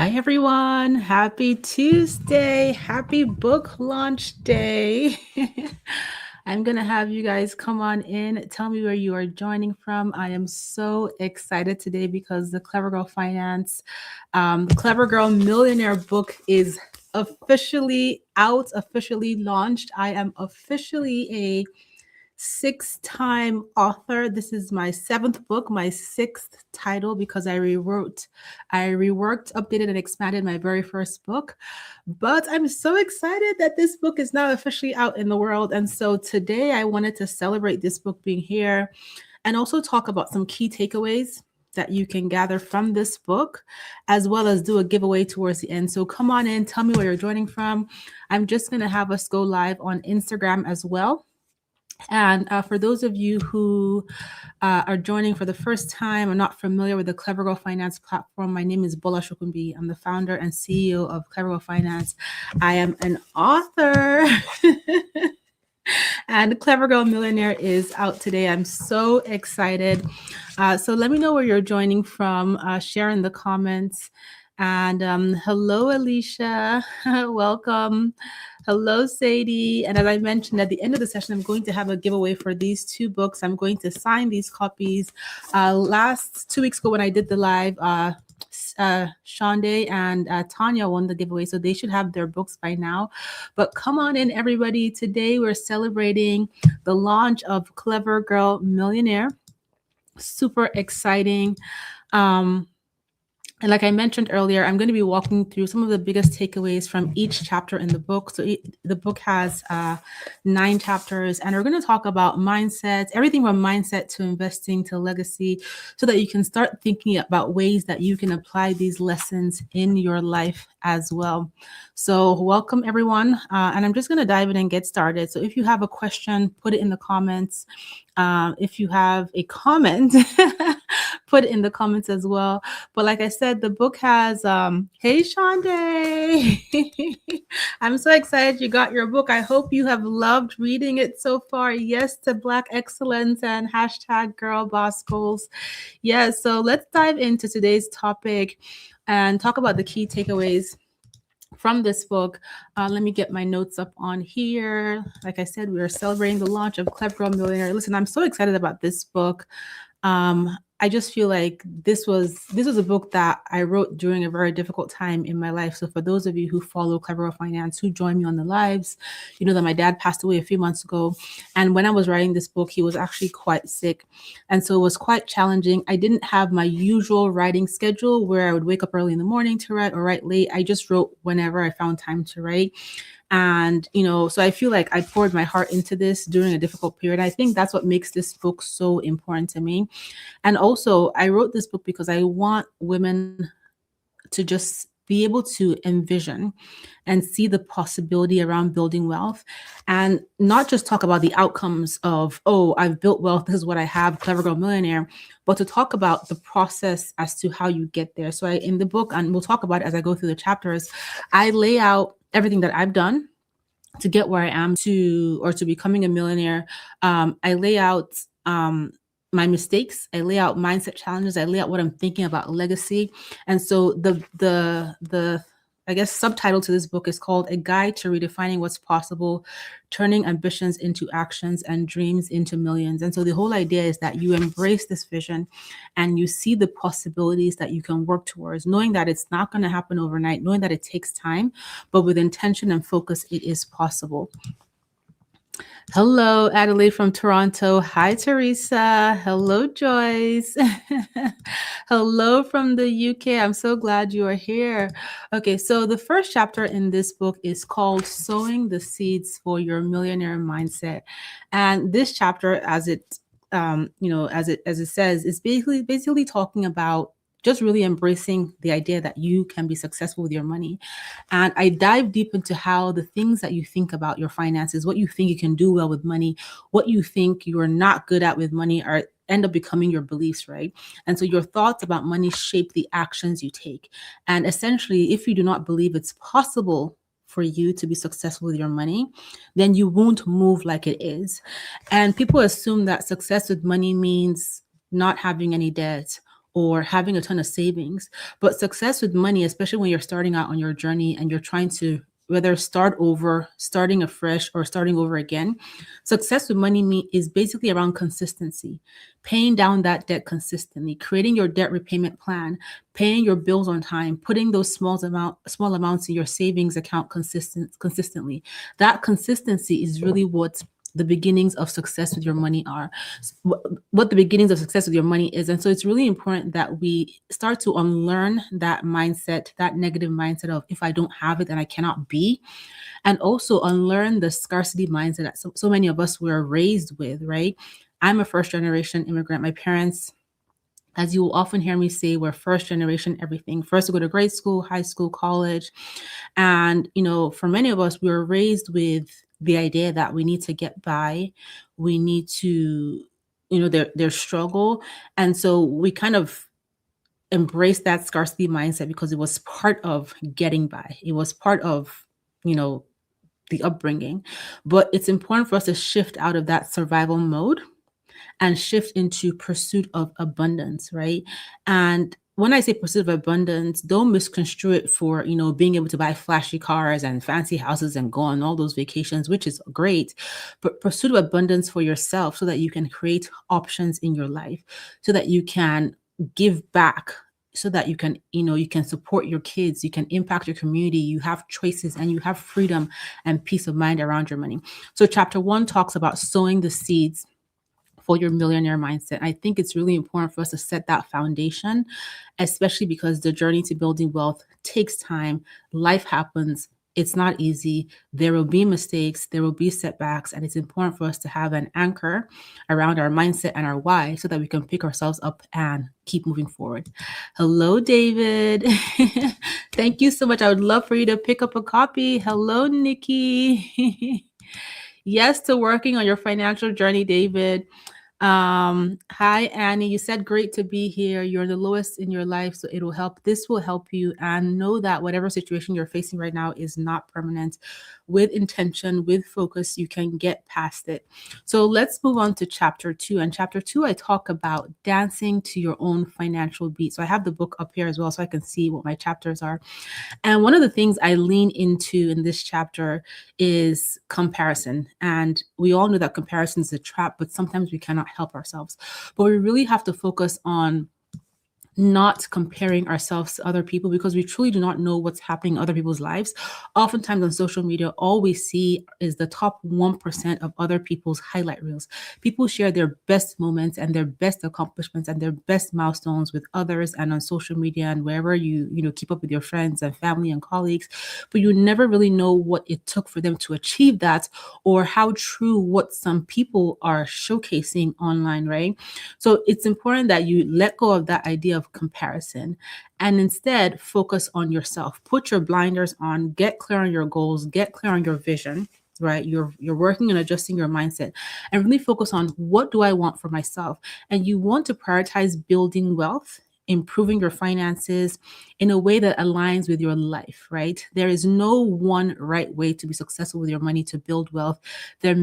Hi, everyone. Happy Tuesday. Happy book launch day. I'm going to have you guys come on in. Tell me where you are joining from. I am so excited today because the Clever Girl Millionaire book is officially out, officially launched. I am officially a six-time author. This is my seventh book, my sixth title, because I reworked, updated, and expanded my very first book. But I'm so excited that this book is now officially out in the world. And so today I wanted to celebrate this book being here and also talk about some key takeaways that you can gather from this book, as well as do a giveaway towards the end. So come on in, tell me where you're joining from. I'm just going to have us go live on Instagram as well. And for those of you who are joining for the first time or not familiar with the Clever Girl Finance platform, my name is Bola Shokunbi. I'm the founder and CEO of Clever Girl Finance. I am an author. And Clever Girl Millionaire is out today. I'm so excited. So let me know where you're joining from. Share in the comments. And hello, Alicia. Welcome. Hello, Sadie. And as I mentioned at the end of the session, I'm going to have a giveaway for these two books. I'm going to sign these copies. Last 2 weeks ago when I did the live, Shonda and Tanya won the giveaway, so they should have their books by now. But come on in, everybody. Today we're celebrating the launch of Clever Girl Millionaire. Super exciting. And like I mentioned earlier, I'm going to be walking through some of the biggest takeaways from each chapter in the book. So the book has 9 chapters, and we're going to talk about mindsets, everything from mindset to investing to legacy, so that you can start thinking about ways that you can apply these lessons in your life as well. So welcome, everyone. And I'm just going to dive in and get started. So if you have a question, put it in the comments. If you have a comment, put it in the comments as well. But like I said, the book has, hey, Shonda. I'm so excited you got your book. I hope you have loved reading it so far. Yes to Black excellence and hashtag girl boss goals. Yes, so let's dive into today's topic and talk about the key takeaways from this book. Let me get my notes up on here. Like I said, we are celebrating the launch of Clever Girl Millionaire. Listen, I'm so excited about this book. I just feel like this was a book that I wrote during a very difficult time in my life. So for those of you who follow Clever Girl Finance, who join me on the lives, you know that my dad passed away a few months ago. And when I was writing this book, he was actually quite sick. And so it was quite challenging. I didn't have my usual writing schedule where I would wake up early in the morning to write or write late. I just wrote whenever I found time to write. And, so I feel like I poured my heart into this during a difficult period. I think that's what makes this book so important to me. And also, I wrote this book because I want women to just be able to envision and see the possibility around building wealth and not just talk about the outcomes of, oh, I've built wealth, this is what I have, Clever Girl Millionaire, but to talk about the process as to how you get there. So in the book, and we'll talk about it as I go through the chapters, I lay out everything that I've done to get where I am to becoming a millionaire. I lay out my mistakes. I lay out mindset challenges. I lay out what I'm thinking about legacy. And so the I guess subtitle to this book is called A Guide to Redefining What's Possible, Turning Ambitions into Actions and Dreams into Millions. And so the whole idea is that you embrace this vision and you see the possibilities that you can work towards, knowing that it's not going to happen overnight, knowing that it takes time, but with intention and focus, it is possible. Hello, Adelaide from Toronto. Hi, Teresa. Hello, Joyce. Hello from the UK. I'm so glad you are here. Okay, so the first chapter in this book is called Sowing the Seeds for Your Millionaire Mindset. And this chapter, as it says, is basically talking about just really embracing the idea that you can be successful with your money. And I dive deep into how the things that you think about your finances, what you think you can do well with money, what you think you're not good at with money end up becoming your beliefs, right? And so your thoughts about money shape the actions you take. And essentially, if you do not believe it's possible for you to be successful with your money, then you won't move like it is. And people assume that success with money means not having any debt or having a ton of savings. But success with money, especially when you're starting out on your journey and you're trying to whether start over, starting afresh, or starting over again, success with money is basically around consistency, paying down that debt consistently, creating your debt repayment plan, paying your bills on time, putting those small amounts in your savings account consistently. That consistency is really what the beginnings of success with your money are, what the beginnings of success with your money is. And so it's really important that we start to unlearn that mindset, that negative mindset of if I don't have it, then I cannot be, and also unlearn the scarcity mindset that so many of us were raised with, right? I'm a first generation immigrant. My parents, as you will often hear me say, we're first generation everything. First to go to grade school, high school, college. And, for many of us, we were raised with the idea that we need to get by. We need to, their struggle. And so we kind of embrace that scarcity mindset because it was part of getting by. It was part of, the upbringing. But it's important for us to shift out of that survival mode and shift into pursuit of abundance, right? And when I say pursuit of abundance, don't misconstrue it for, being able to buy flashy cars and fancy houses and go on all those vacations, which is great. But pursuit of abundance for yourself so that you can create options in your life, so that you can give back, so that you can, you can support your kids, you can impact your community, you have choices, and you have freedom and peace of mind around your money. So chapter 1 talks about sowing the seeds for your millionaire mindset. I think it's really important for us to set that foundation, especially because the journey to building wealth takes time. Life happens. It's not easy. There will be mistakes. There will be setbacks. And it's important for us to have an anchor around our mindset and our why so that we can pick ourselves up and keep moving forward. Hello, David. Thank you so much. I would love for you to pick up a copy. Hello, Nikki. Yes to working on your financial journey, David. Hi, Annie. You said great to be here. You're the lowest in your life, so it'll help. This will help you. And know that whatever situation you're facing right now is not permanent. With intention, with focus, you can get past it. So let's move on to chapter 2. And chapter 2, I talk about dancing to your own financial beat. So I have the book up here as well, so I can see what my chapters are. And one of the things I lean into in this chapter is comparison. And we all know that comparison is a trap, but sometimes we cannot help ourselves. But we really have to focus on not comparing ourselves to other people because we truly do not know what's happening in other people's lives. Oftentimes on social media, all we see is the top 1% of other people's highlight reels. People share their best moments and their best accomplishments and their best milestones with others and on social media and wherever you keep up with your friends and family and colleagues, but you never really know what it took for them to achieve that or how true what some people are showcasing online, right? So it's important that you let go of that idea of comparison and instead focus on yourself. Put your blinders on, get clear on your goals, get clear on your vision, right? You're working on adjusting your mindset and really focus on what do I want for myself? And you want to prioritize building wealth, improving your finances in a way that aligns with your life, right? There is no one right way to be successful with your money to build wealth. There,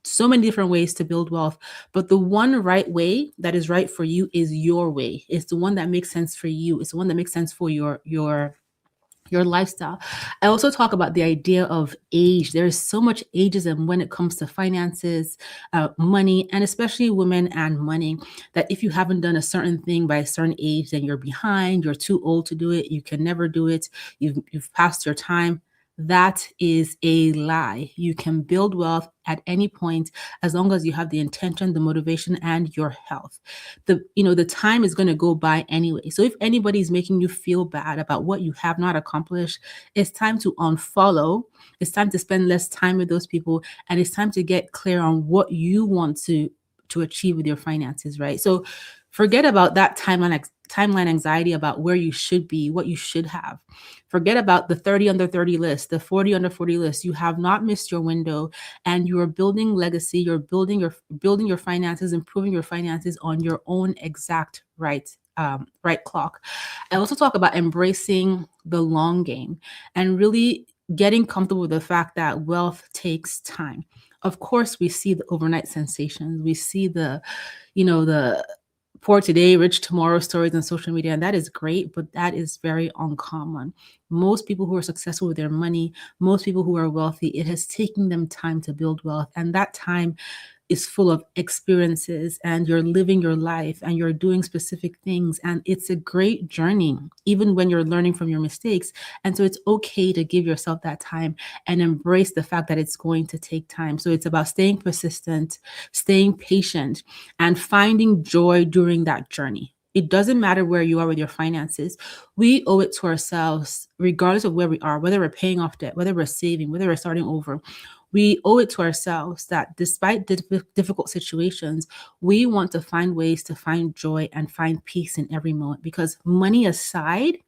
so many different ways to build wealth, but the one right way that is right for you is your way. It's the one that makes sense for you. It's the one that makes sense for your lifestyle. I also talk about the idea of age. There is so much ageism when it comes to finances, money, and especially women and money, that if you haven't done a certain thing by a certain age, then you're behind, you're too old to do it, you can never do it, you've passed your time. That is a lie. You can build wealth at any point as long as you have the intention, the motivation, and your health. The time is going to go by anyway. So if anybody's making you feel bad about what you have not accomplished, it's time to unfollow. It's time to spend less time with those people, and it's time to get clear on what you want to achieve with your finances, right? So forget about that timeline anxiety about where you should be, what you should have. Forget about the 30 under 30 list, the 40 under 40 list. You have not missed your window, and you are building legacy. You're building your finances, improving your finances on your own exact right clock. I also talk about embracing the long game and really getting comfortable with the fact that wealth takes time. Of course, we see the overnight sensations. We see the poor today, rich tomorrow stories on social media. And that is great, but that is very uncommon. Most people who are successful with their money, most people who are wealthy, it has taken them time to build wealth. And that time is full of experiences, and you're living your life and you're doing specific things. And it's a great journey, even when you're learning from your mistakes. And so it's okay to give yourself that time and embrace the fact that it's going to take time. So it's about staying persistent, staying patient, and finding joy during that journey. It doesn't matter where you are with your finances. We owe it to ourselves, regardless of where we are, whether we're paying off debt, whether we're saving, whether we're starting over. We owe it to ourselves that despite difficult situations, we want to find ways to find joy and find peace in every moment. Because money aside,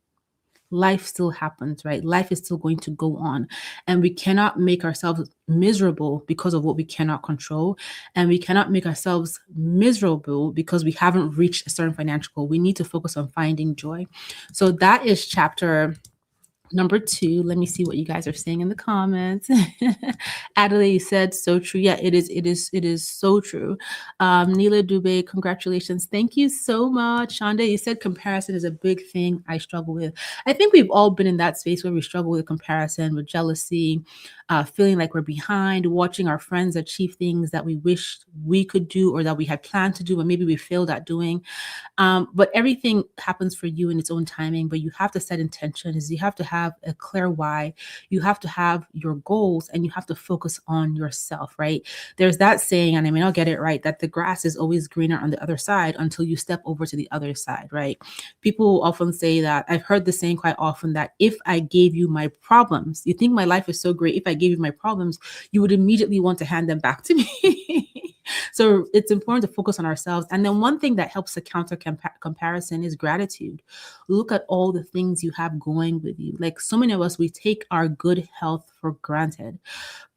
life still happens, right? Life is still going to go on. And we cannot make ourselves miserable because of what we cannot control. And we cannot make ourselves miserable because we haven't reached a certain financial goal. We need to focus on finding joy. So that is chapter number 2. Let me see what you guys are saying in the comments. Adelaide said, so true. Yeah, it is so true. Neela Dubé, congratulations. Thank you so much. Shonda, you said comparison is a big thing I struggle with. I think we've all been in that space where we struggle with comparison, with jealousy, feeling like we're behind, watching our friends achieve things that we wish we could do or that we had planned to do, but maybe we failed at doing. But everything happens for you in its own timing, but you have to set intentions. You have to have a clear why. You have to have your goals, and you have to focus on yourself, right? There's that saying, and I may not get it right, that the grass is always greener on the other side until you step over to the other side, right? People often say that. I've heard the saying quite often, that if I gave you my problems, you think my life is so great. If I gave you my problems, you would immediately want to hand them back to me. So it's important to focus on ourselves. And then one thing that helps to counter comparison is gratitude. Look at all the things you have going with you. Like so many of us, we take our good health for granted.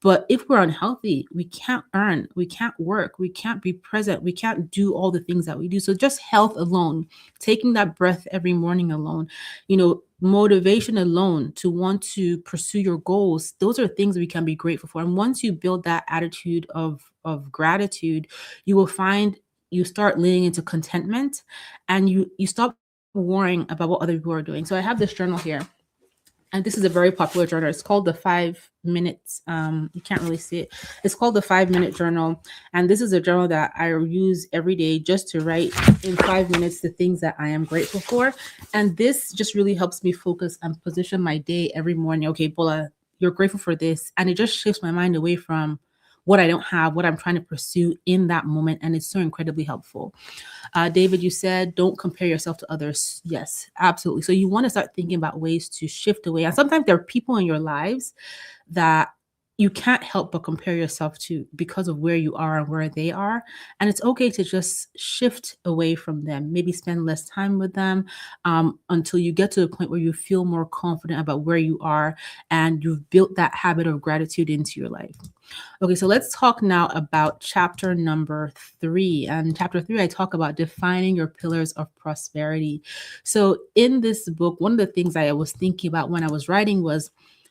But if we're unhealthy, we can't earn, we can't work, we can't be present, we can't do all the things that we do. So just health alone, taking that breath every morning alone, motivation alone to want to pursue your goals, those are things we can be grateful for. And once you build that attitude of gratitude, you will find you start leaning into contentment, and you stop worrying about what other people are doing. So I have this journal here, and this is a very popular journal. It's called the 5 minutes. You can't really see it. It's called the 5-minute journal. And this is a journal that I use every day just to write in 5 minutes the things that I am grateful for. And this just really helps me focus and position my day every morning. Okay, Bola, you're grateful for this. And it just shifts my mind away from what I don't have, what I'm trying to pursue in that moment. And it's so incredibly helpful. David, you said, don't compare yourself to others. Yes, absolutely. So you want to start thinking about ways to shift away. And sometimes there are people in your lives that you can't help but compare yourself to because of where you are and where they are. And it's okay to just shift away from them, maybe spend less time with them until you get to a point where you feel more confident about where you are and you've built that habit of gratitude into your life. Okay, so let's talk now about chapter number 3. And chapter 3, I talk about defining your pillars of prosperity. So in this book, one of the things I was thinking about when I was writing was,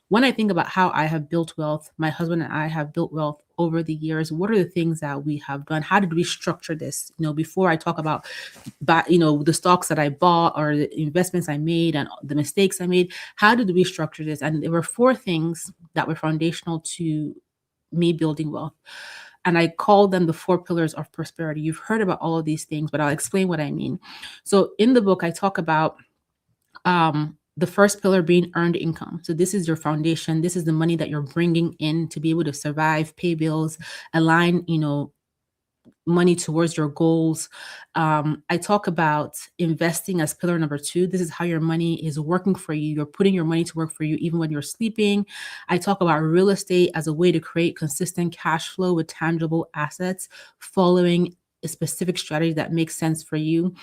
when I think about how I have built wealth, my husband and I have built wealth over the years, what are the things that we have done? How did we structure this? Before I talk about, the stocks that I bought or the investments I made and the mistakes I made, how did we structure this? And there were 4 things that were foundational to me building wealth. And I call them the 4 pillars of prosperity. You've heard about all of these things, but I'll explain what I mean. So in the book, I talk about the first pillar being earned income. So this is your foundation. This is the money that you're bringing in to be able to survive, pay bills, align, money towards your goals. I talk about investing as pillar number 2. This is how your money is working for you. You're putting your money to work for you even when you're sleeping. I talk about real estate as a way to create consistent cash flow with tangible assets, following a specific strategy that makes sense for you.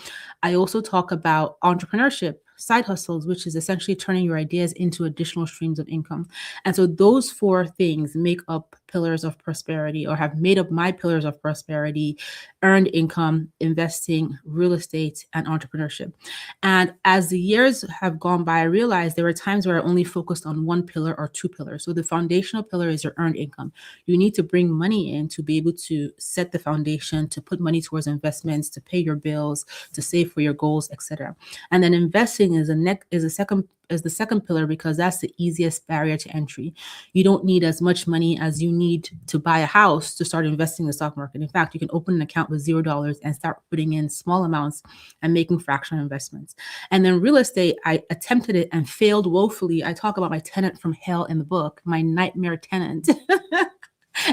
I also talk about entrepreneurship, side hustles, which is essentially turning your ideas into additional streams of income. And so those 4 things make up pillars of prosperity, or have made up my pillars of prosperity: earned income, investing, real estate, and entrepreneurship. And as the years have gone by, I realized there were times where I only focused on one pillar or two pillars. So the foundational pillar is your earned income. You need to bring money in to be able to set the foundation, to put money towards investments, to pay your bills, to save for your goals, etc. And then investing is the second pillar, because that's the easiest barrier to entry. You don't need as much money as you need to buy a house to start investing in the stock market. In fact, you can open an account with $0 and start putting in small amounts and making fractional investments. And then real estate, I attempted it and failed woefully. I talk about my tenant from hell in the book, my nightmare tenant.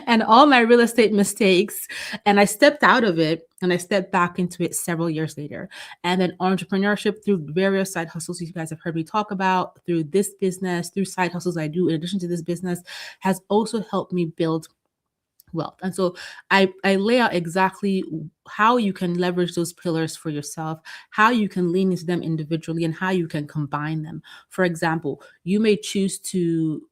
And all my real estate mistakes. And I stepped out of it and I stepped back into it several years later. And then entrepreneurship, through various side hustles you guys have heard me talk about, through this business, through side hustles I do in addition to this business, has also helped me build wealth. And so I lay out exactly how you can leverage those pillars for yourself, how you can lean into them individually, and how you can combine them. For example, you may choose to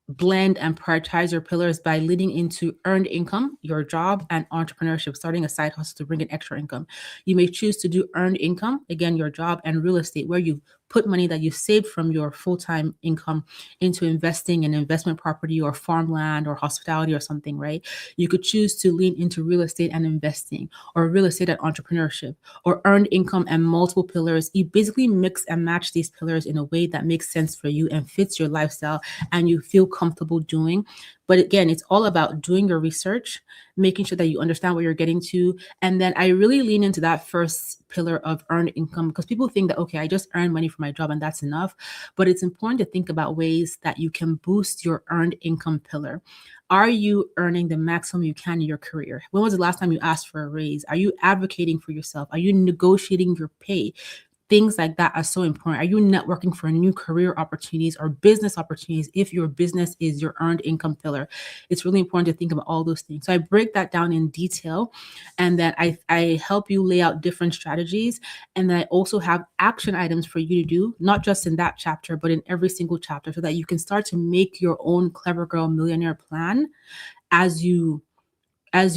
blend and prioritize your pillars by leading into earned income, your job, and entrepreneurship, starting a side hustle to bring in extra income. You may choose to do earned income, again, your job, and real estate, where you put money that you've saved from your full-time income into investing in investment property or farmland or hospitality or something, right? You could choose to lean into real estate and investing, or real estate and entrepreneurship, or earned income and multiple pillars. You basically mix and match these pillars in a way that makes sense for you and fits your lifestyle and you feel comfortable doing. But again, it's all about doing your research, making sure that you understand what you're getting to. And then I really lean into that first pillar of earned income, because people think that, okay, I just earn money from my job and that's enough. But it's important to think about ways that you can boost your earned income pillar. Are you earning the maximum you can in your career? When was the last time you asked for a raise? Are you advocating for yourself? Are you negotiating your pay? Things like that are so important. Are you networking for new career opportunities or business opportunities if your business is your earned income pillar? It's really important to think about all those things. So I break that down in detail, and then I help you lay out different strategies. And then I also have action items for you to do, not just in that chapter, but in every single chapter, so that you can start to make your own Clever Girl Millionaire plan as you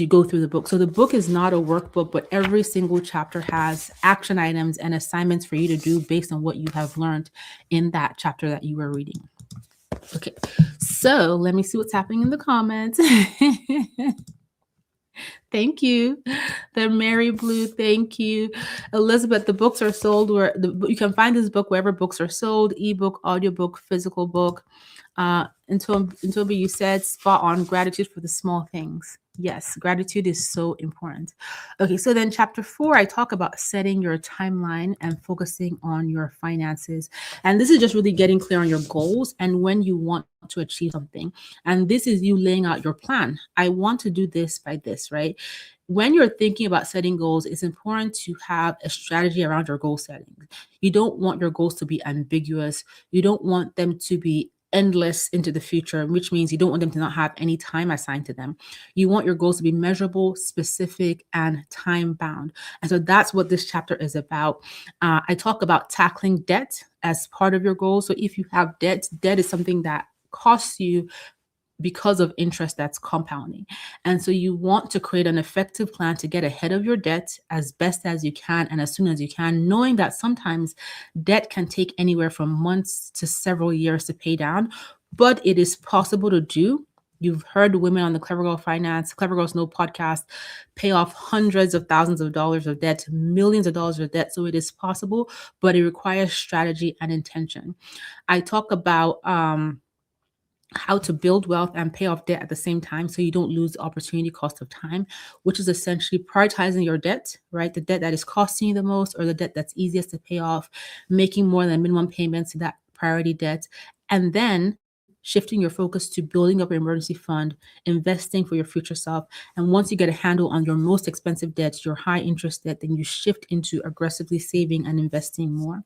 go through the book. So the book is not a workbook, but every single chapter has action items and assignments for you to do based on what you have learned in that chapter that you were reading. Okay, so let me see what's happening in the comments. Thank you. The Mary Blue, thank you. Elizabeth, the books are sold where you can find this book wherever books are sold: ebook, audiobook, physical book. Until you said spot on, gratitude for the small things. Yes, gratitude is so important. Okay, so then chapter 4, I talk about setting your timeline and focusing on your finances. And this is just really getting clear on your goals and when you want to achieve something. And this is you laying out your plan. I want to do this by this, right? When you're thinking about setting goals, it's important to have a strategy around your goal setting. You don't want your goals to be ambiguous. You don't want them to be endless into the future, which means you don't want them to not have any time assigned to them. You want your goals to be measurable, specific, and time bound. And so that's what this chapter is about. I talk about tackling debt as part of your goals. So if you have debt is something that costs you because of interest that's compounding. And so you want to create an effective plan to get ahead of your debt as best as you can and as soon as you can, knowing that sometimes debt can take anywhere from months to several years to pay down, but it is possible to do. You've heard women on the Clever Girls Know podcast pay off hundreds of thousands of dollars of debt, millions of dollars of debt. So it is possible, but it requires strategy and intention. I talk about how to build wealth and pay off debt at the same time so you don't lose the opportunity cost of time, which is essentially prioritizing your debt, right? The debt that is costing you the most or the debt that's easiest to pay off, making more than minimum payments to that priority debt, and then shifting your focus to building up your emergency fund, investing for your future self. And once you get a handle on your most expensive debt, your high interest debt, then you shift into aggressively saving and investing more.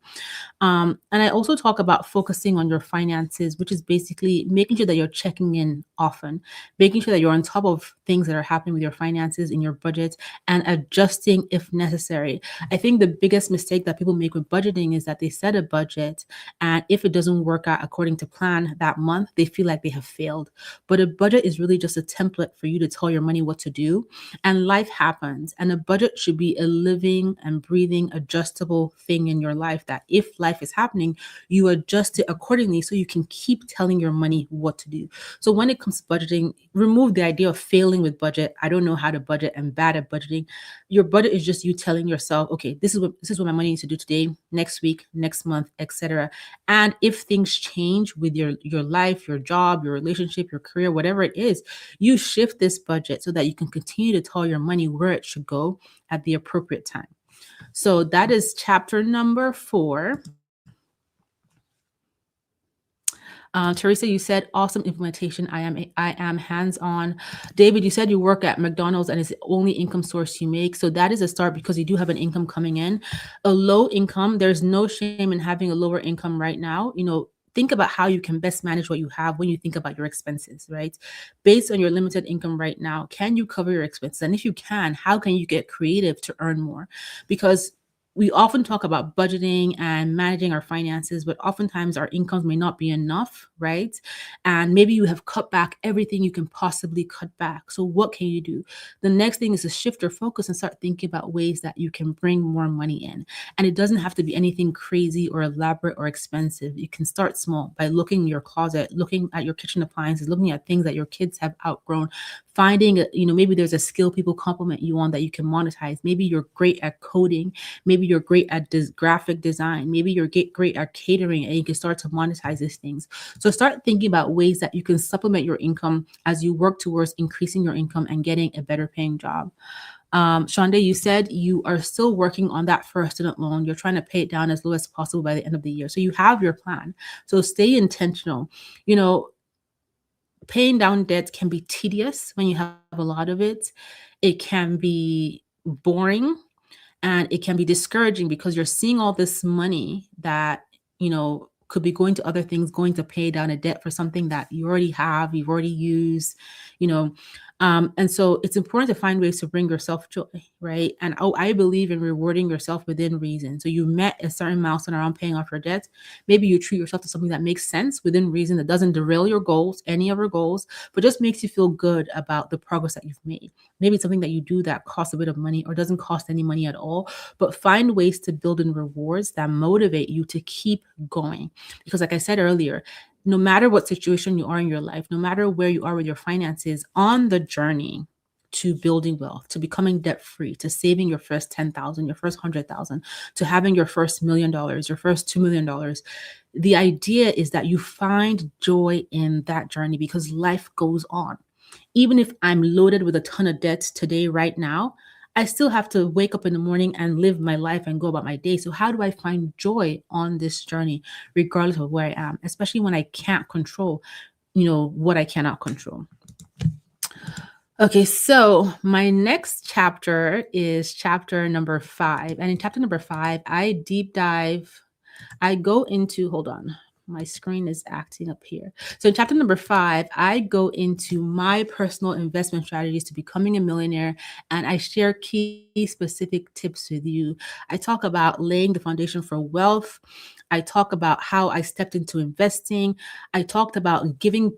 And I also talk about focusing on your finances, which is basically making sure that you're checking in often, making sure that you're on top of things that are happening with your finances in your budget and adjusting if necessary. I think the biggest mistake that people make with budgeting is that they set a budget, and if it doesn't work out according to plan that month, they feel like they have failed. But a budget is really just a template for you to tell your money what to do. And life happens. And a budget should be a living and breathing, adjustable thing in your life that if life is happening, you adjust it accordingly so you can keep telling your money what to do. So when it comes to budgeting, remove the idea of failing with budget. I don't know how to budget and bad at budgeting. Your budget is just you telling yourself, okay, this is what my money needs to do today, next week, next month, etc. And if things change with your life, your job, your relationship, your career, whatever it is, you shift this budget so that you can continue to tell your money where it should go at the appropriate time. So that is chapter number 4. Teresa, you said awesome implementation. I am hands-on. David, you said you work at McDonald's and it's the only income source you make. So that is a start because you do have an income coming in. A low income, there's no shame in having a lower income right now. Think about how you can best manage what you have when you think about your expenses, right? Based on your limited income right now, can you cover your expenses? And if you can, how can you get creative to earn more? Because we often talk about budgeting and managing our finances, but oftentimes our incomes may not be enough, right? And maybe you have cut back everything you can possibly cut back. So what can you do? The next thing is to shift your focus and start thinking about ways that you can bring more money in. And it doesn't have to be anything crazy or elaborate or expensive. You can start small by looking in your closet, looking at your kitchen appliances, looking at things that your kids have outgrown, finding, maybe there's a skill people compliment you on that you can monetize. Maybe you're great at coding. Maybe you're great at graphic design. Maybe you're great at catering and you can start to monetize these things. So start thinking about ways that you can supplement your income as you work towards increasing your income and getting a better paying job. Shonda, you said you are still working on that first student loan. You're trying to pay it down as low as possible by the end of the year. So you have your plan. So stay intentional. Paying down debt can be tedious when you have a lot of it. It can be boring and it can be discouraging because you're seeing all this money that, could be going to other things, going to pay down a debt for something that you already have, you've already used, you know. And so it's important to find ways to bring yourself joy, right? And I believe in rewarding yourself within reason. So you met a certain milestone around paying off your debts. Maybe you treat yourself to something that makes sense within reason, that doesn't derail your goals, any of your goals, but just makes you feel good about the progress that you've made. Maybe it's something that you do that costs a bit of money or doesn't cost any money at all, but find ways to build in rewards that motivate you to keep going. Because like I said earlier, no matter what situation you are in your life, no matter where you are with your finances, on the journey to building wealth, to becoming debt free, to saving your first 10,000, your first 100,000, to having your first $1,000,000, your first $2,000,000, the idea is that you find joy in that journey because life goes on. Even if I'm loaded with a ton of debt today, right now, I still have to wake up in the morning and live my life and go about my day. So how do I find joy on this journey, regardless of where I am, especially when I can't control, what I cannot control? Okay, so my next chapter is chapter number 5. And in chapter number 5, I go into, hold on, my screen is acting up here. So in chapter number 5, I go into my personal investment strategies to becoming a millionaire, and I share key specific tips with you. I talk about laying the foundation for wealth. I talk about how I stepped into investing. I talked about giving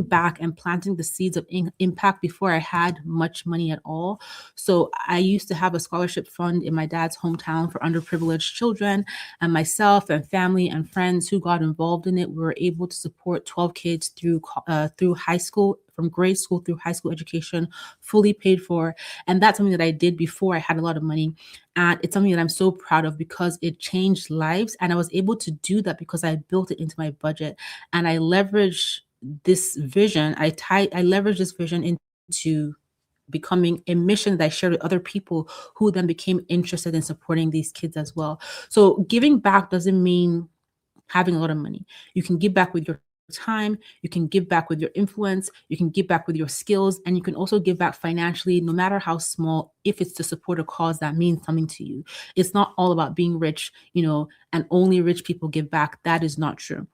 back and planting the seeds of impact before I had much money at all. So I used to have a scholarship fund in my dad's hometown for underprivileged children, and myself and family and friends who got involved in it, we were able to support 12 kids through high school, from grade school through high school education, fully paid for. And that's something that I did before I had a lot of money. And it's something that I'm so proud of because it changed lives. And I was able to do that because I built it into my budget. And I leveraged this vision. I leveraged this vision into becoming a mission that I shared with other people who then became interested in supporting these kids as well. So giving back doesn't mean having a lot of money. You can give back with your time, you can give back with your influence, you can give back with your skills, and you can also give back financially, no matter how small, if it's to support a cause that means something to you. It's not all about being rich, and only rich people give back. That is not true.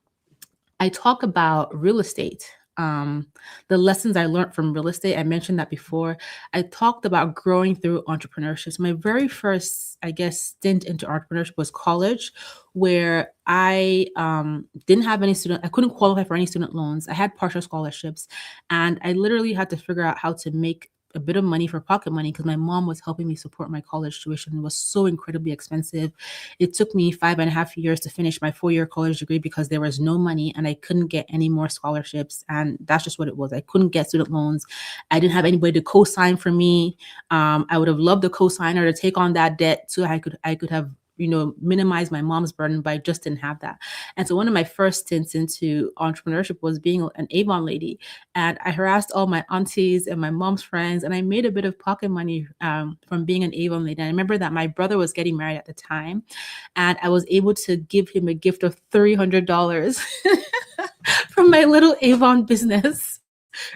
I talk about real estate. the lessons I learned from real estate. I mentioned that before. I talked about growing through entrepreneurship. So my very first, I guess, stint into entrepreneurship was college, where I didn't have any student, I couldn't qualify for any student loans. I had partial scholarships, and I literally had to figure out how to make a bit of money for pocket money because my mom was helping me support my college tuition. It was so incredibly expensive. It took me 5.5 years to finish my 4-year college degree because there was no money and I couldn't get any more scholarships. And that's just what it was. I couldn't get student loans. I didn't have anybody to co-sign for me. I would have loved a co-signer to take on that debt so I could have minimize my mom's burden, but I just didn't have that. And so one of my first stints into entrepreneurship was being an Avon lady. And I harassed all my aunties and my mom's friends, and I made a bit of pocket money from being an Avon lady. And I remember that my brother was getting married at the time, and I was able to give him a gift of $300 from my little Avon business.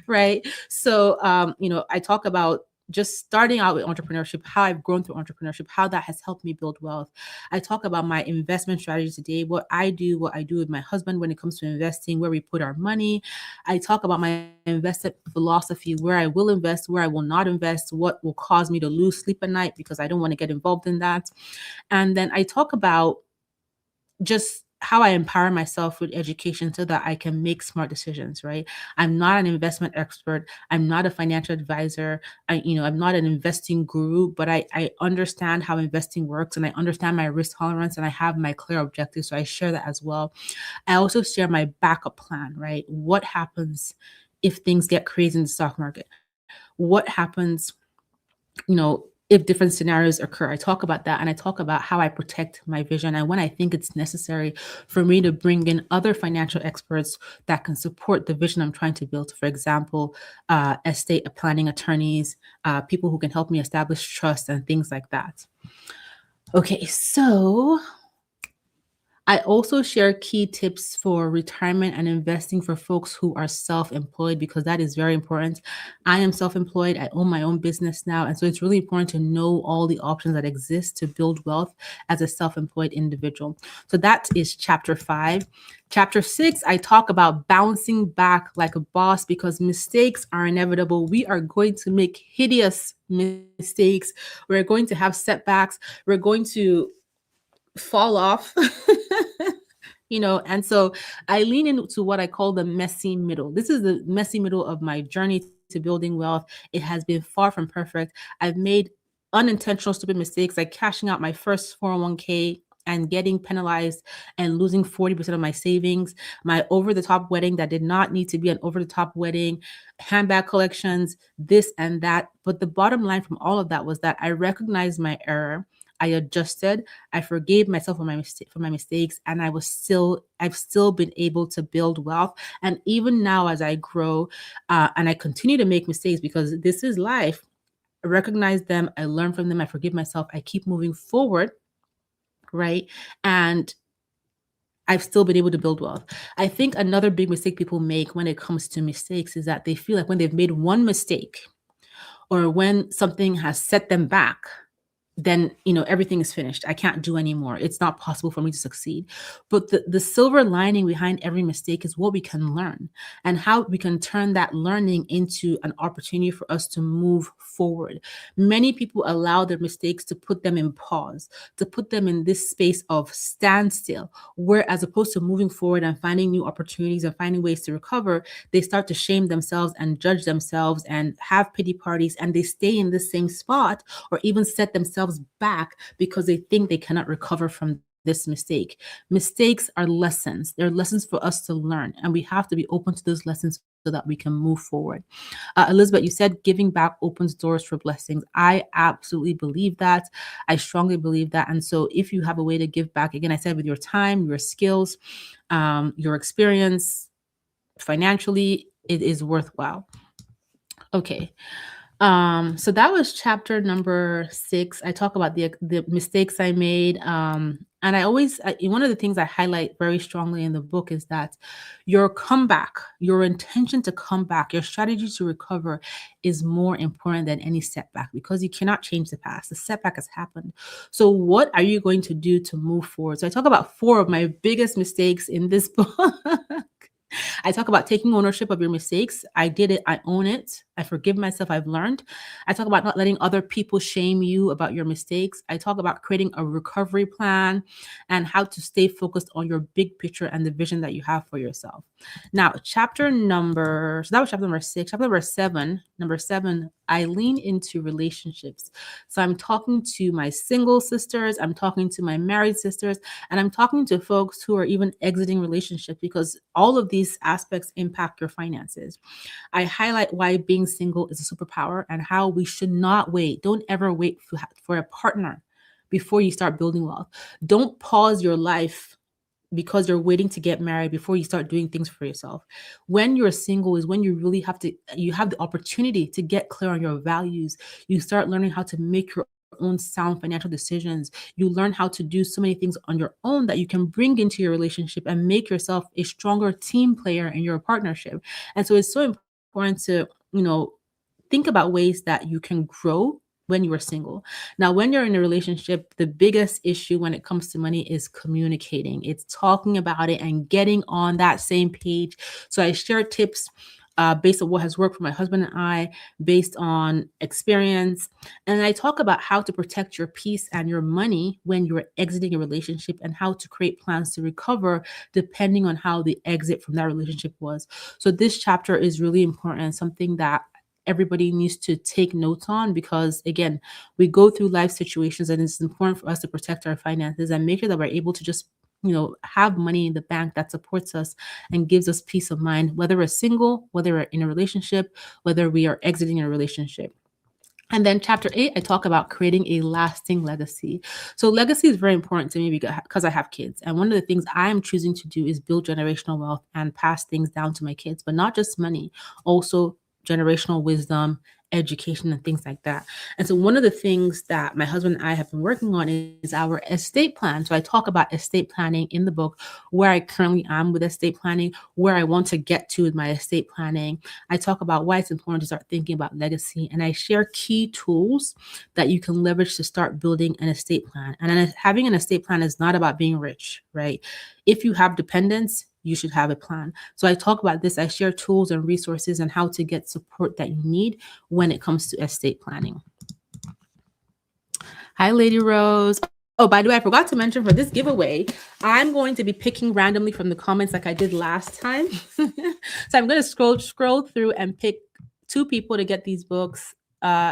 Right. So, I talk about just starting out with entrepreneurship, how I've grown through entrepreneurship, how that has helped me build wealth. I talk about my investment strategy today, what I do with my husband when it comes to investing, where we put our money. I talk about my investment philosophy, where I will invest, where I will not invest, what will cause me to lose sleep at night because I don't want to get involved in that. And then I talk about just how I empower myself with education so that I can make smart decisions, right? I'm not an investment expert. I'm not a financial advisor. I'm not an investing guru, but I understand how investing works and I understand my risk tolerance and I have my clear objectives. So I share that as well. I also share my backup plan, right? What happens if things get crazy in the stock market? What happens if different scenarios occur? I talk about that and I talk about how I protect my vision and when I think it's necessary for me to bring in other financial experts that can support the vision I'm trying to build. For example, estate planning attorneys, people who can help me establish trust and things like that. Okay, so I also share key tips for retirement and investing for folks who are self-employed because that is very important. I am self-employed. I own my own business now. And so it's really important to know all the options that exist to build wealth as a self-employed individual. So that is chapter 5. Chapter 6, I talk about bouncing back like a boss because mistakes are inevitable. We are going to make hideous mistakes. We're going to have setbacks. We're going to fall off. And so I lean into what I call the messy middle. This is the messy middle of my journey to building wealth. It has been far from perfect. I've made unintentional stupid mistakes like cashing out my first 401k and getting penalized and losing 40% of my savings, my over-the-top wedding that did not need to be an over-the-top wedding, handbag collections, this and that. But the bottom line from all of that was that I recognized my error. I adjusted. I forgave myself for my mistakes, and I've still been able to build wealth. And even now, as I grow, and I continue to make mistakes because this is life, I recognize them. I learn from them. I forgive myself. I keep moving forward, right? And I've still been able to build wealth. I think another big mistake people make when it comes to mistakes is that they feel like when they've made one mistake or when something has set them back, then everything is finished. I can't do anymore. It's not possible for me to succeed. But the silver lining behind every mistake is what we can learn and how we can turn that learning into an opportunity for us to move forward. Many people allow their mistakes to put them in pause, to put them in this space of standstill, where as opposed to moving forward and finding new opportunities and finding ways to recover, they start to shame themselves and judge themselves and have pity parties, and they stay in the same spot or even set themselves back because they think they cannot recover from this mistake. Mistakes are lessons. They're lessons for us to learn, and we have to be open to those lessons so that we can move forward. Elizabeth, you said giving back opens doors for blessings. I absolutely believe that. I strongly believe that. And so if you have a way to give back, again, I said with your time, your skills, your experience, financially, it is worthwhile. Okay. So that was chapter number 6. I talk about the mistakes I made. And one of the things I highlight very strongly in the book is that your comeback, your intention to come back, your strategy to recover is more important than any setback because you cannot change the past. The setback has happened. So what are you going to do to move forward? So I talk about 4 of my biggest mistakes in this book. I talk about taking ownership of your mistakes. I did it. I own it. I forgive myself. I've learned. I talk about not letting other people shame you about your mistakes. I talk about creating a recovery plan and how to stay focused on your big picture and the vision that you have for yourself. Now, so that was chapter number 6. Chapter number seven, I lean into relationships. So I'm talking to my single sisters, I'm talking to my married sisters, and I'm talking to folks who are even exiting relationships because all of these aspects impact your finances. I highlight why being single is a superpower and how we should not wait. Don't ever wait for a partner before you start building wealth. Don't pause your life because you're waiting to get married before you start doing things for yourself. When you're single is when you really you have the opportunity to get clear on your values. You start learning how to make your own sound financial decisions. You learn how to do so many things on your own that you can bring into your relationship and make yourself a stronger team player in your partnership. And so it's so important to, think about ways that you can grow when you are single. Now, when you're in a relationship, the biggest issue when it comes to money is communicating. It's talking about it and getting on that same page. So I share tips based on what has worked for my husband and I, based on experience. And I talk about how to protect your peace and your money when you're exiting a relationship and how to create plans to recover depending on how the exit from that relationship was. So this chapter is really important, something that everybody needs to take notes on because again, we go through life situations and it's important for us to protect our finances and make sure that we're able to just have money in the bank that supports us and gives us peace of mind, whether we're single, whether we're in a relationship, whether we are exiting a relationship. And then chapter 8, I talk about creating a lasting legacy. So legacy is very important to me because I have kids. And one of the things I am choosing to do is build generational wealth and pass things down to my kids, but not just money, also generational wisdom, education, and things like that. And so one of the things that my husband and I have been working on is our estate plan. So I talk about estate planning in the book, where I currently am with estate planning, where I want to get to with my estate planning. I talk about why it's important to start thinking about legacy, and I share key tools that you can leverage to start building an estate plan. And having an estate plan is not about being rich, right? If you have dependents, you should have a plan. So I talk about this. I share tools and resources and how to get support that you need when it comes to estate planning. Hi, Lady Rose. Oh, by the way, I forgot to mention for this giveaway, I'm going to be picking randomly from the comments like I did last time. So I'm going to scroll through and pick 2 people to get these books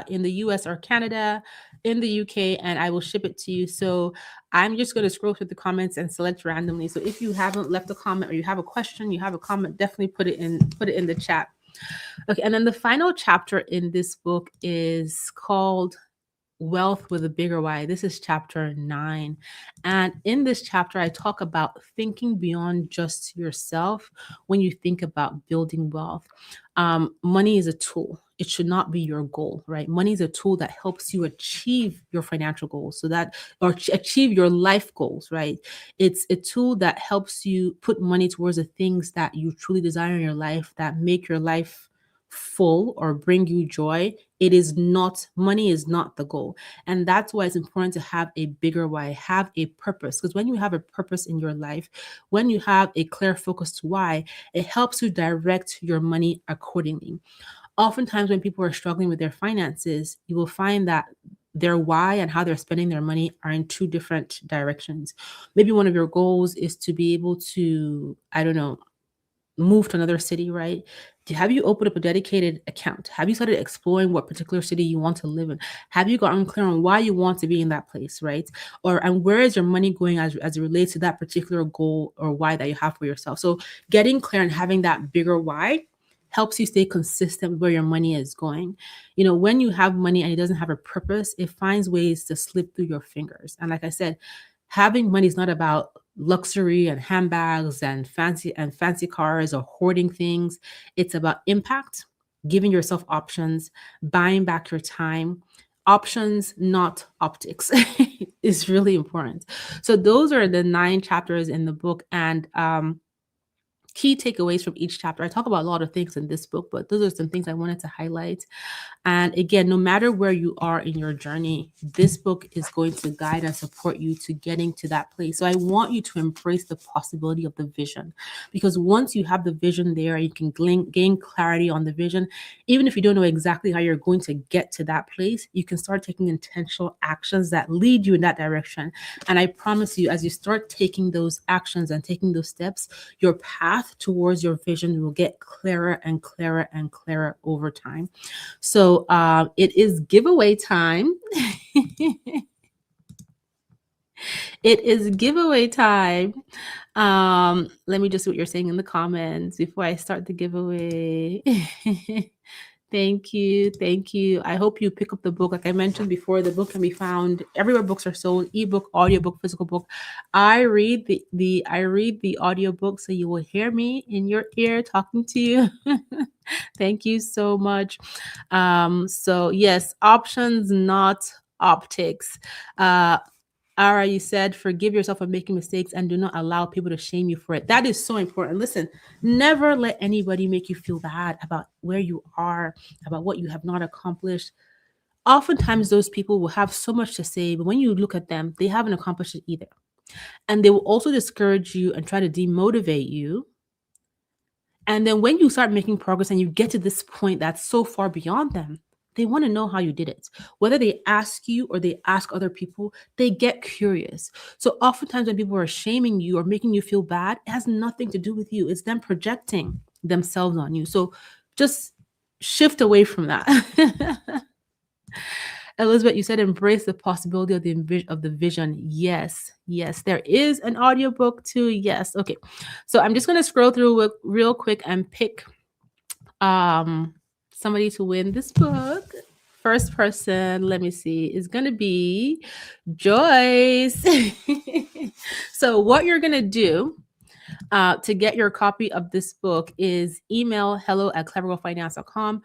in the US or Canada, in the UK, and I will ship it to you. So I'm just going to scroll through the comments and select randomly. So if you haven't left a comment or you have a question, you have a comment, definitely put it in the chat. Okay, and then the final chapter in this book is called Wealth with a Bigger Why. This is chapter 9. And in this chapter, I talk about thinking beyond just yourself when you think about building wealth. Money is a tool. It should not be your goal, right? Money is a tool that helps you achieve your financial goals or achieve your life goals, right? It's a tool that helps you put money towards the things that you truly desire in your life that make your life full or bring you joy. Money is not the goal. And that's why it's important to have a bigger why, have a purpose. Because when you have a purpose in your life, when you have a clear focus to why, it helps you direct your money accordingly. Oftentimes when people are struggling with their finances, you will find that their why and how they're spending their money are in 2 different directions. Maybe one of your goals is to be able to, I don't know, move to another city, right? Have you opened up a dedicated account? Have you started exploring what particular city you want to live in? Have you gotten clear on why you want to be in that place, right? And where is your money going as it relates to that particular goal or why that you have for yourself? So getting clear and having that bigger why helps you stay consistent with where your money is going. When you have money and it doesn't have a purpose, it finds ways to slip through your fingers. And like I said, having money is not about luxury and handbags and fancy cars or hoarding things. It's about impact, giving yourself options, buying back your time. Options, not optics, is really important. So those are the 9 chapters in the book. And key takeaways from each chapter. I talk about a lot of things in this book, but those are some things I wanted to highlight. And again, no matter where you are in your journey, this book is going to guide and support you to getting to that place. So I want you to embrace the possibility of the vision, because once you have the vision there, you can gain clarity on the vision. Even if you don't know exactly how you're going to get to that place, you can start taking intentional actions that lead you in that direction. And I promise you, as you start taking those actions and taking those steps, your path towards your vision will get clearer and clearer and clearer over time. So it is giveaway time. It is giveaway time. Let me just see what you're saying in the comments before I start the giveaway. Thank you. Thank you. I hope you pick up the book. Like I mentioned before, the book can be found everywhere books are sold: ebook, audiobook, physical book. I read the audiobook, so you will hear me in your ear talking to you. Thank you so much. So yes, options, not optics. Ara, you said, forgive yourself for making mistakes and do not allow people to shame you for it. That is so important. Listen, never let anybody make you feel bad about where you are, about what you have not accomplished. Oftentimes, those people will have so much to say, but when you look at them, they haven't accomplished it either. And they will also discourage you and try to demotivate you. And then when you start making progress and you get to this point that's so far beyond them, they want to know how you did it. Whether they ask you or they ask other people, they get curious. So oftentimes when people are shaming you or making you feel bad, it has nothing to do with you. It's them projecting themselves on you. So just shift away from that. Elizabeth, you said embrace the possibility of the vision. Yes, yes. There is an audiobook too. Yes. Okay. So I'm just going to scroll through real quick and pick somebody to win this book. First person, let me see, is going to be Joyce. So what you're going to do to get your copy of this book is email hello@clevergirlfinance.com.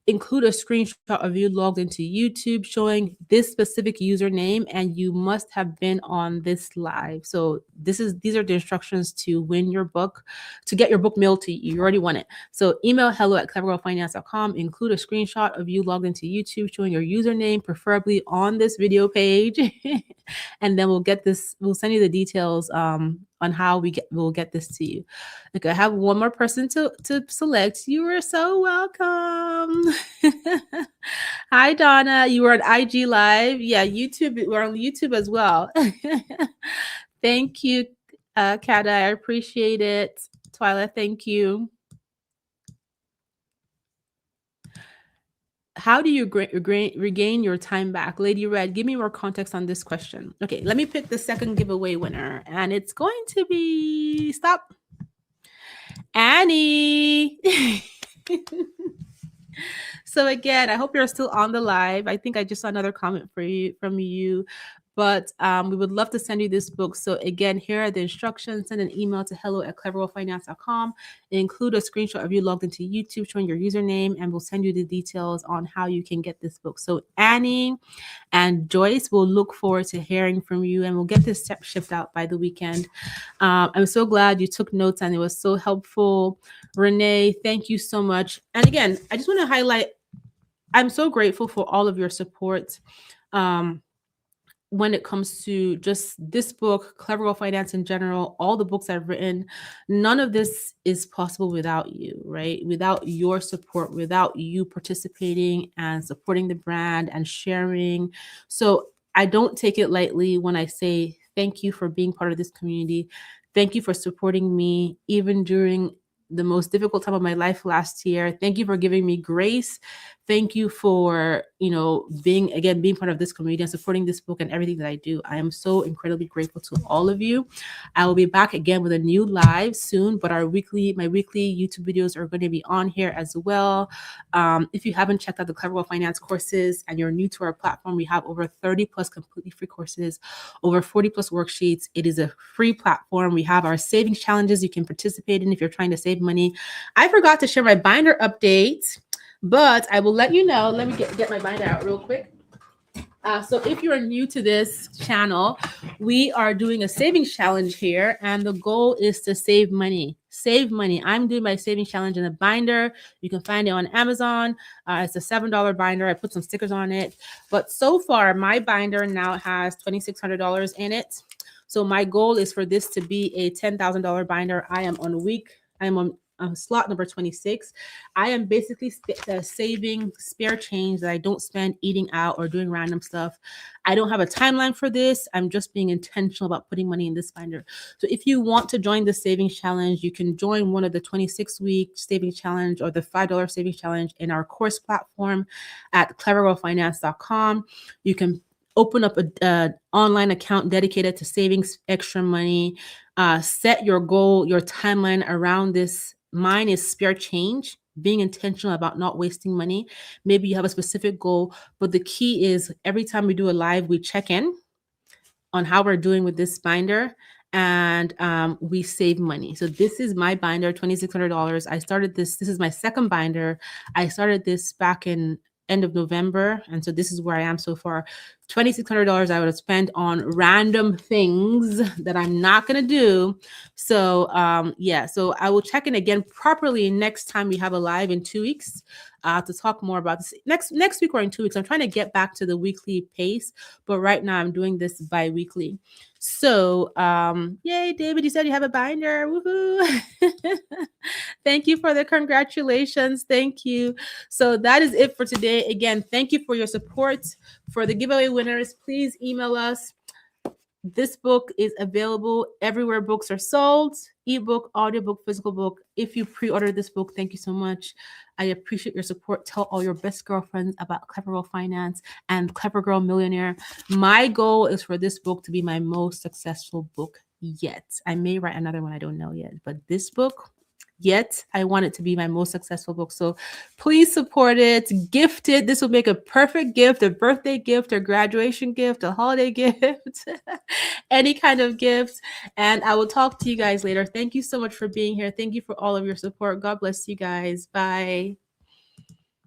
Include a screenshot of you logged into YouTube showing this specific username, and you must have been on this live. So these are the instructions to win your book, to get your book mailed to you. You already won it. So email hello@clevergirlfinance.com. Include a screenshot of you logged into YouTube showing your username, preferably on this video page. And then we'll send you the details on how we'll get this to you. Okay, I have one more person to select. You are so welcome. Hi, Donna. You were on IG Live. Yeah, YouTube. We're on YouTube as well. Thank you, Kata. I appreciate it. Twyla, thank you. How do you regain your time back? Lady Red, give me more context on this question. Okay, let me pick the second giveaway winner, and it's going to be, stop, Annie. So again, I hope you're still on the live. I think I just saw another comment from you. But we would love to send you this book. So again, here are the instructions. Send an email to hello@clevergirlfinance.com. Include a screenshot of you logged into YouTube showing your username, and we'll send you the details on how you can get this book. So Annie and Joyce, will look forward to hearing from you, and we'll get this step shipped out by the weekend. I'm so glad you took notes, and it was so helpful. Renee, thank you so much. And again, I just want to highlight, I'm so grateful for all of your support. When it comes to just this book, Clever Girl Finance in general, all the books I've written, none of this is possible without you, right? Without your support, without you participating and supporting the brand and sharing. So I don't take it lightly when I say thank you for being part of this community. Thank you for supporting me, even during the most difficult time of my life last year. Thank you for giving me grace. Thank you for, being part of this community and supporting this book and everything that I do. I am so incredibly grateful to all of you. I will be back again with a new live soon, but my weekly YouTube videos are going to be on here as well. If you haven't checked out the Clever Girl Finance courses and you're new to our platform, we have over 30 plus completely free courses, over 40 plus worksheets. It is a free platform. We have our savings challenges you can participate in if you're trying to save money. I forgot to share my binder update, but I will let you know. Let me get my binder out real quick. So if you're new to this channel, we are doing a savings challenge here, and the goal is to save money. save money. I'm doing my savings challenge in a binder. You can find it on Amazon. It's a $7 binder. I put some stickers on it. But so far, my binder now has $2,600 in it. So my goal is for this to be a $10,000 binder. I am on slot number 26. I am basically saving spare change that I don't spend eating out or doing random stuff. I don't have a timeline for this. I'm just being intentional about putting money in this binder. So if you want to join the savings challenge, you can join one of the 26-week savings challenge or the $5 savings challenge in our course platform at clevergirlfinance.com. You can open up a online account dedicated to savings extra money. Set your goal, your timeline around this. Mine is spare change, being intentional about not wasting money. Maybe you have a specific goal, but the key is every time we do a live, we check in on how we're doing with this binder, and we save money. So this is my binder, $2,600. I started this. This is my second binder. I started this back in end of November, and so this is where I am so far. $2,600 I would have spent on random things that I'm not going to do. So yeah, so I will check in again properly next time we have a live in 2 weeks to talk more about this. Next week or in 2 weeks, I'm trying to get back to the weekly pace, but right now I'm doing this bi-weekly. So yay, David, you said you have a binder. Woohoo. Thank you for the congratulations. Thank you. So that is it for today. Again, thank you for your support. For the giveaway winners, please email us. This book is available everywhere books are sold: ebook, audiobook, physical book. If you pre-order this book, thank you so much. I appreciate your support. Tell all your best girlfriends about Clever Girl Finance and Clever Girl Millionaire. My goal is for this book to be my most successful book yet. I may write another one, I don't know yet, but this book, yet I want it to be my most successful book. So please support it, gift it. This will make a perfect gift, a birthday gift, a graduation gift, a holiday gift, any kind of gift. And I will talk to you guys later. Thank you so much for being here. Thank you for all of your support. God bless you guys. Bye.